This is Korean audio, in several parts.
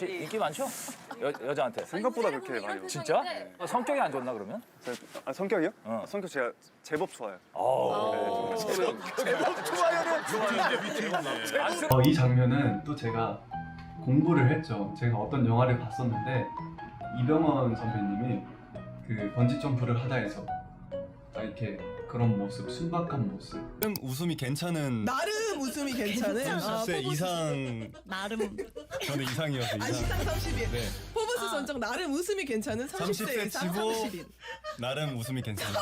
인기 많죠? 여자한테. 생각보다 그렇게 많이. 진짜? 성격이 안 좋나 그러면? 성격이요? 어. 성격 제가 제법 좋아요. 이 장면은 또 제가 공부를 했죠. 제가 어떤 영화를 봤었는데 이병헌 선배님이 그 번지 점프를 하다 해서 딱 이렇게 그런 모습, 순박한 모습. 웃음이 괜찮은 나름 웃음이 괜찮은 30세 이상 나름 저는 이상이어서 시상 이상 30인 네 포브스 선정 나름 웃음이 괜찮은 30세 이상 치고 30인 나름 웃음이 괜찮아요.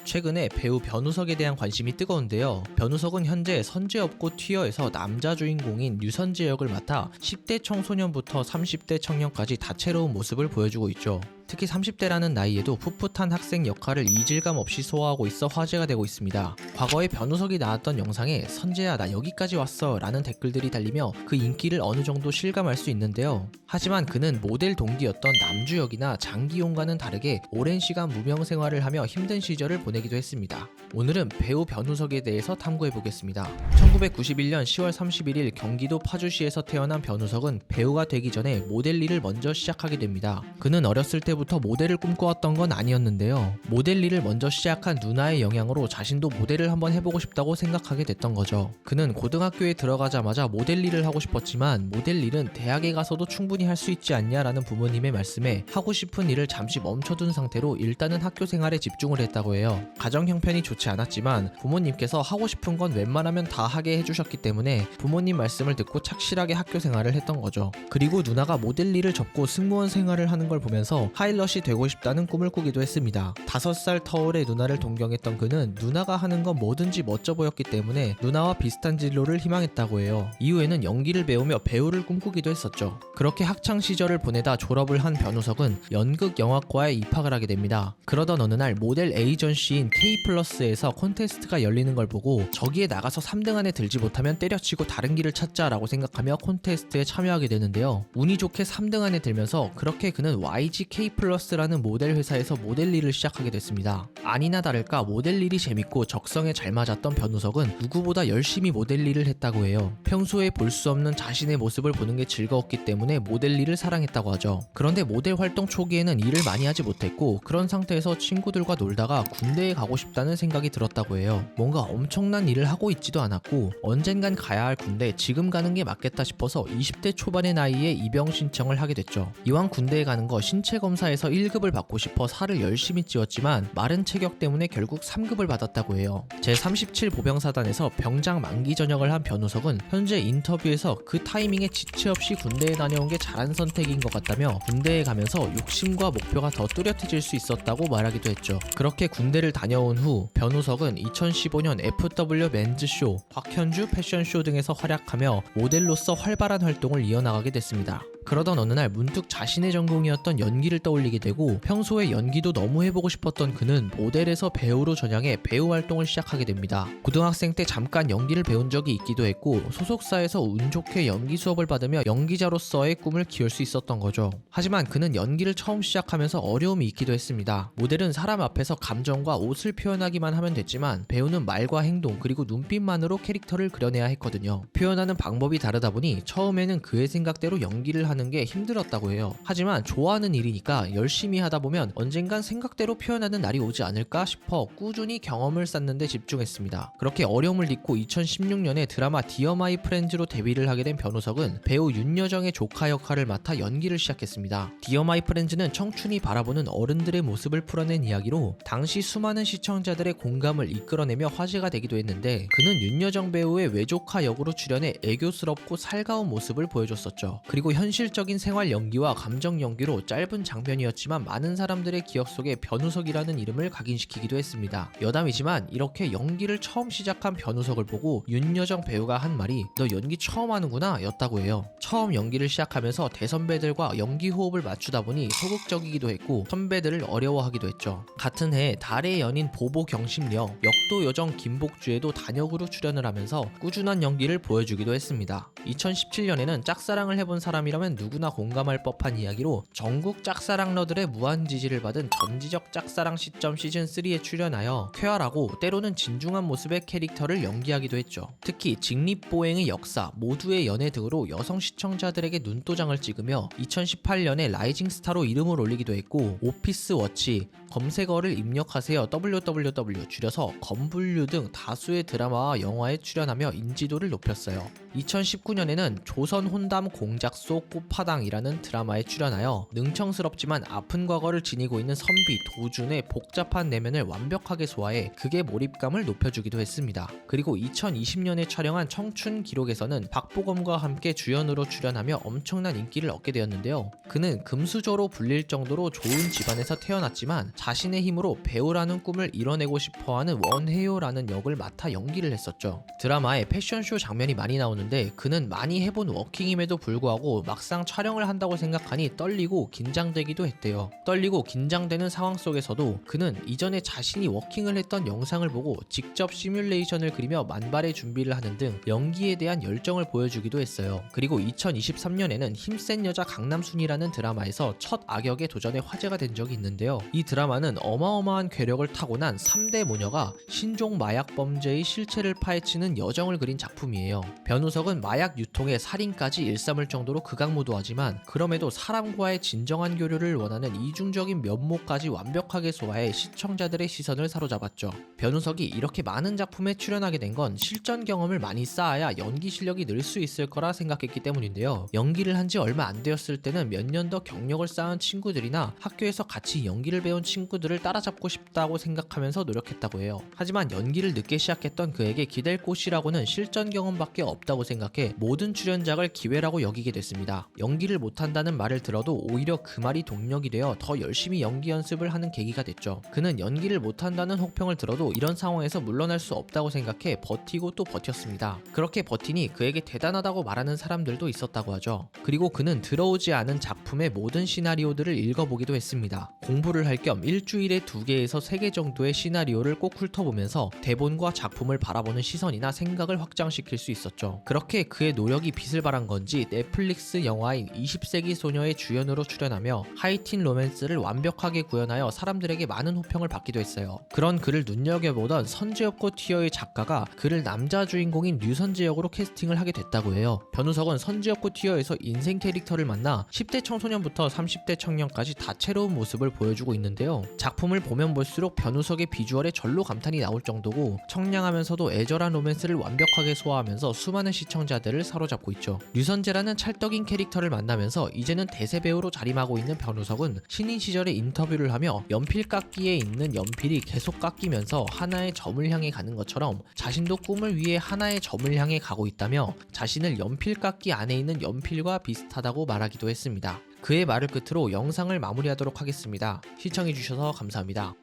최근에 배우 변우석에 대한 관심이 뜨거운데요. 변우석은 현재 선제업고 튀어에서 남자 주인공인 류선재 역을 맡아 10대 청소년부터 30대 청년까지 다채로운 모습을 보여주고 있죠. 특히 30대라는 나이에도 풋풋한 학생 역할을 이질감 없이 소화하고 있어 화제가 되고 있습니다. 과거에 변우석이 나왔던 영상에 선재야 나 여기까지 왔어 라는 댓글들이 달리며 그 인기를 어느 정도 실감할 수 있는데요. 하지만 그는 모델 동기였던 남주혁이나 장기용과는 다르게 오랜 시간 무명 생활을 하며 힘든 시절을 보내기도 했습니다. 오늘은 배우 변우석에 대해서 탐구해보겠습니다. 1991년 10월 31일 경기도 파주시에서 태어난 변우석은 배우가 되기 전에 모델 일을 먼저 시작하게 됩니다. 그는 어렸을 때부터 모델을 꿈꿔왔던 건 아니었는데요. 모델 일을 먼저 시작한 누나의 영향으로 자신도 모델을 한번 해보고 싶다고 생각하게 됐던 거죠. 그는 고등학교에 들어가자마자 모델 일을 하고 싶었지만 모델 일은 대학에 가서도 충분히 할 수 있지 않냐라는 부모님의 말씀에 하고 싶은 일을 잠시 멈춰둔 상태로 일단은 학교 생활에 집중을 했다고 해요. 가정 형편이 좋지 않았지만 부모님께서 하고 싶은 건 웬만하면 다 하게 해주셨기 때문에 부모님 말씀을 듣고 착실하게 학교 생활을 했던 거죠. 그리고 누나가 모델 일을 접고 승무원 생활을 하는 걸 보면서 파일럿이 되고 싶다는 꿈을 꾸기도 했습니다. 5살 터울의 누나를 동경했던 그는 누나가 하는 건 뭐든지 멋져 보였기 때문에 누나와 비슷한 진로를 희망했다고 해요. 이후에는 연기를 배우며 배우를 꿈꾸기도 했었죠. 그렇게 학창 시절을 보내다 졸업을 한 변우석은 연극영화과에 입학을 하게 됩니다. 그러던 어느 날 모델 에이전시인 K플러스에서 콘테스트가 열리는 걸 보고 저기에 나가서 3등 안에 들지 못하면 때려치고 다른 길을 찾자라고 생각하며 콘테스트에 참여하게 되는데요. 운이 좋게 3등 안에 들면서 그렇게 그는 YG K플러스라는 모델 회사에서 모델 일을 시작하게 됐습니다. 아니나 다를까 모델 일이 재밌고 적성에 잘 맞았던 변우석은 누구보다 열심히 모델 일을 했다고 해요. 평소에 볼 수 없는 자신의 모습을 보는 게 즐거웠기 때문에 모델 일을 사랑했다고 하죠. 그런데 모델 활동 초기에는 일을 많이 하지 못했고 그런 상태에서 친구들과 놀다가 군대에 가고 싶다는 생각이 들었다고 해요. 뭔가 엄청난 일을 하고 있지도 않았고 언젠간 가야 할 군대 지금 가는 게 맞겠다 싶어서 20대 초반의 나이에 입영 신청을 하게 됐죠. 이왕 군대에 가는 거 신체 검사에서 1급을 받고 싶어 살을 열심히 찌웠지만 마른 체격 때문에 결국 3급을 받았다고 해요. 제37 보병사단에서 병장 만기 전역을 한 변우석은 현재 인터뷰에서 그 타이밍에 지체 없이 군대에 다녀온 게 잘한 선택인 것 같다며 군대에 가면서 욕심과 목표가 더 뚜렷해질 수 있었다고 말하기도 했죠. 그렇게 군대를 다녀온 후 변우석은 2015년 FW 맨즈쇼, 곽현주 패션쇼 등에서 활약하며 모델로서 활발한 활동을 이어나가게 됐습니다. 그러던 어느 날 문득 자신의 전공이었던 연기를 떠올리게 되고 평소에 연기도 너무 해보고 싶었던 그는 모델에서 배우로 전향해 배우 활동을 시작하게 됩니다. 고등학생 때 잠깐 연기를 배운 적이 있기도 했고 소속사에서 운 좋게 연기 수업을 받으며 연기자로서의 꿈을 키울 수 있었던 거죠. 하지만 그는 연기를 처음 시작하면서 어려움이 있기도 했습니다. 모델은 사람 앞에서 감정과 옷을 표현하기만 하면 됐지만 배우는 말과 행동 그리고 눈빛만으로 캐릭터를 그려내야 했거든요. 표현하는 방법이 다르다 보니 처음에는 그의 생각대로 연기를 하는 게 힘들었다고 해요. 하지만 좋아하는 일이니까 열심히 하다 보면 언젠간 생각대로 표현하는 날이 오지 않을까 싶어 꾸준히 경험을 쌓는 데 집중했습니다. 그렇게 어려움을 딛고 2016년에 드라마 디어 마이 프렌즈로 데뷔를 하게 된 변우석은 배우 윤여정의 조카 역할을 맡아 연기를 시작했습니다. 디어 마이 프렌즈는 청춘이 바라보는 어른들의 모습을 풀어낸 이야기로 당시 수많은 시청자들의 공감을 이끌어내며 화제가 되기도 했는데 그는 윤여정 배우의 외조카 역으로 출연해 애교스럽고 살가운 모습을 보여줬었죠. 그리고 현실적인 생활 연기와 감정 연기로 짧은 장면이었지만 많은 사람들의 기억 속에 변우석이라는 이름을 각인시키기도 했습니다. 여담이지만 이렇게 연기를 처음 시작한 변우석을 보고 윤여정 배우가 한 말이 너 연기 처음 하는구나 였다고 해요. 처음 연기를 시작하면서 대선배들과 연기 호흡을 맞추다 보니 소극적이기도 했고 선배들을 어려워하기도 했죠. 같은 해 달의 연인 보보 경심력, 역도 요정 김복주에도 단역으로 출연을 하면서 꾸준한 연기를 보여주기도 했습니다. 2017년에는 짝사랑을 해본 사람이라면 생각하면 누구나 공감할 법한 이야기로 전국 짝사랑러들의 무한 지지를 받은 전지적 짝사랑 시점 시즌3에 출연하여 쾌활하고 때로는 진중한 모습의 캐릭터를 연기하기도 했죠. 특히 직립보행의 역사, 모두의 연애 등으로 여성 시청자들에게 눈도장을 찍으며 2018년에 라이징 스타로 이름을 올리기도 했고 오피스 워치, 검색어를 입력하세요 www 줄여서 검분류 등 다수의 드라마와 영화에 출연하며 인지도를 높였어요. 2019년에는 조선 혼담 공작소 꽃파당이라는 드라마에 출연하여 능청스럽지만 아픈 과거를 지니고 있는 선비 도준의 복잡한 내면을 완벽하게 소화해 극의 몰입감을 높여주기도 했습니다. 그리고 2020년에 촬영한 청춘 기록에서는 박보검과 함께 주연으로 출연하며 엄청난 인기를 얻게 되었는데요. 그는 금수저로 불릴 정도로 좋은 집안에서 태어났지만 자신의 힘으로 배우라는 꿈을 이뤄내고 싶어하는 원혜요라는 역을 맡아 연기를 했었죠. 드라마에 패션쇼 장면이 많이 나오는데 그는 많이 해본 워킹임에도 불구하고 막상 촬영을 한다고 생각하니 떨리고 긴장되기도 했대요. 떨리고 긴장되는 상황 속에서도 그는 이전에 자신이 워킹을 했던 영상을 보고 직접 시뮬레이션을 그리며 만발의 준비를 하는 등 연기에 대한 열정을 보여주기도 했어요. 그리고 2023년에는 힘센 여자 강남순이라는 드라마에서 첫 악역에 도전해 화제가 된 적이 있는데요. 이 드라마는 어마어마한 괴력을 타고난 3대 모녀가 신종 마약 범죄의 실체를 파헤치는 여정을 그린 작품이에요. 변우석은 마약 유통에 살인까지 일삼을 정도로 극악무도하지만 그럼에도 사람과의 진정한 교류를 원하는 이중적인 면모까지 완벽하게 소화해 시청자들의 시선을 사로잡았죠. 변우석이 이렇게 많은 작품에 출연하게 된 건 실전 경험을 많이 쌓아야 연기 실력이 늘 수 있을 거라 생각했기 때문인데요. 연기를 한 지 얼마 안 되었을 때는 몇 년 더 경력을 쌓은 친구들이나 학교에서 같이 연기를 배운 친구들을 따라잡고 싶다고 생각하면서 노력했다고 해요. 하지만 연기를 늦게 시작했던 그에게 기댈 곳이라고는 실전 경험밖에 없다고 생각해 모든 출연작을 기회라고 여기게 됐습니다. 연기를 못한다는 말을 들어도 오히려 그 말이 동력이 되어 더 열심히 연기 연습을 하는 계기가 됐죠. 그는 연기를 못한다는 혹평을 들어도 이런 상황에서 물러날 수 없다고 생각해 버티고 또 버텼습니다. 그렇게 버티니 그에게 대단하다고 말하는 사람들도 있었다고 하죠. 그리고 그는 들어오지 않은 작품의 모든 시나리오들을 읽어보기도 했습니다. 공부를 할 겸 일주일에 2개에서 3개 정도의 시나리오를 꼭 훑어보면서 대본과 작품을 바라보는 시선이나 생각을 확장시킬 수 있었죠. 그렇게 그의 노력이 빛을 발한 건지 넷플릭스 영화인 20세기 소녀의 주연으로 출연하며 하이틴 로맨스를 완벽하게 구현하여 사람들에게 많은 호평을 받기도 했어요. 그런 그를 눈여겨보던 선지엽고 튀어의 작가가 그를 남자 주인공인 류선재 역으로 캐스팅을 하게 됐다고 해요. 변우석은 선지엽고 튀어에서 인생 캐릭터를 만나 10대 청소년부터 30대 청년까지 다채로운 모습을 보여주고 있는데요. 작품을 보면 볼수록 변우석의 비주얼에 절로 감탄이 나올 정도고 청량하면서도 애절한 로맨스를 완벽하게 소화하면서 수많은 시청자들을 사로잡고 있죠. 류선재라는 찰떡인 캐릭터를 만나면서 이제는 대세 배우로 자림하고 있는 변우석은 신인 시절에 인터뷰를 하며 연필 깎기에 있는 연필이 계속 깎이면서 하나의 점을 향해 가는 것처럼 자신도 꿈을 위해 하나의 점을 향해 가고 있다며 자신을 연필 깎기 안에 있는 연필과 비슷하다고 말하기도 했습니다. 그의 말을 끝으로 영상을 마무리하도록 하겠습니다. 시청해주셔서 감사합니다.